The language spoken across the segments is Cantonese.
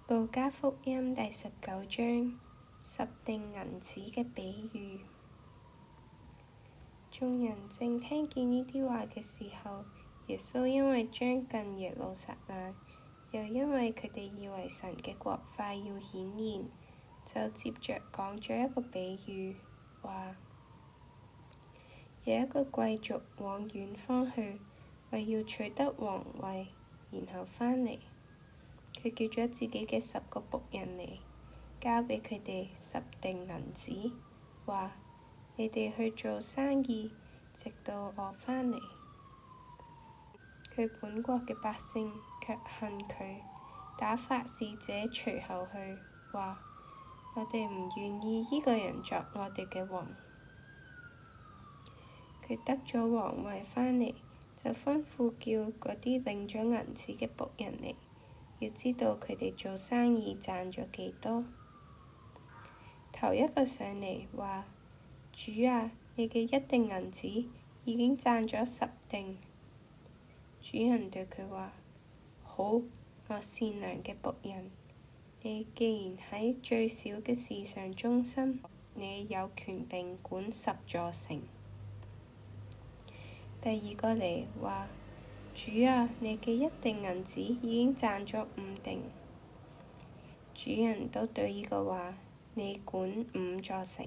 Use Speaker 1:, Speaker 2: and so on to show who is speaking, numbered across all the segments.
Speaker 1: 路加福音第19章，十錠銀子嘅比喻。眾人正聽見呢啲話嘅時候，耶穌因為將近耶路撒冷，又因為佢哋以為神嘅國快要顯現，就接着講咗一個比喻，話有一個貴族往遠方去，為要取得皇位，然後返嚟。佢叫咗自己嘅10個僕人嚟，交畀佢哋10錠銀子，話：你哋去做生意，直到我返嚟。佢本國嘅百姓卻恨佢，打發使者隨後去，話：我哋唔願意依個人作我哋嘅王。佢得咗皇位返嚟，就吩咐叫嗰啲領咗銀子嘅僕人嚟，要知道佢哋做生意賺咗幾多。頭一個上嚟話：主啊，你嘅1錠銀子已經賺咗10錠。主人對佢話：好，我善良嘅僕人，你既然喺最小嘅事上忠心，你有權柄管10座城。第二個嚟話：主啊，你嘅1錠銀子已經賺咗5錠。主人都對呢個話：你管5座城。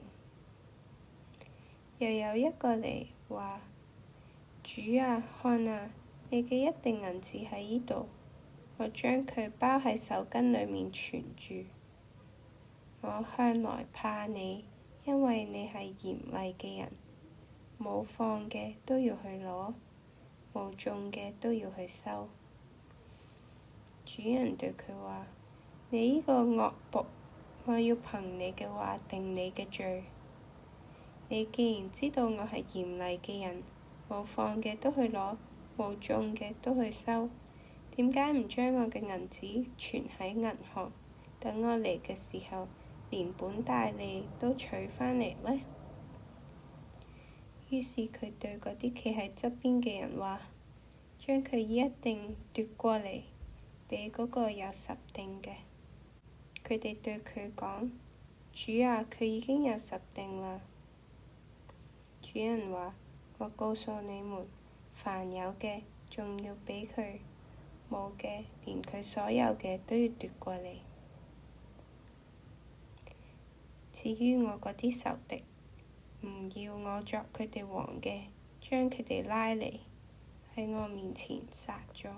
Speaker 1: 又有一個嚟話：主啊，看啊，你嘅1錠銀子喺呢度，我將佢包喺手巾裏面存住。我向來怕你，因為你係嚴厲嘅人，冇放嘅都要去攞，冇種嘅都要去收。主人對佢話：你呢個惡僕，我要憑你嘅話定你嘅罪。你既然知道我係嚴厲嘅人，冇放嘅都去攞，冇種嘅都去收，點解唔將我嘅銀子存喺銀行，等我嚟嘅時候，連本帶利都取返嚟呢？於是佢對嗰啲企喺側邊嘅人話：將佢呢1錠奪過嚟，畀嗰個有10錠嘅。佢哋對佢講：主啊，佢已經有10錠啦。主人話：我告訴你們，凡有嘅，仲要畀佢；冇嘅，連佢所有嘅都要奪過嚟。至於我嗰啲仇敵，唔要我作佢哋王嘅，將佢哋拉嚟，喺我面前殺咗。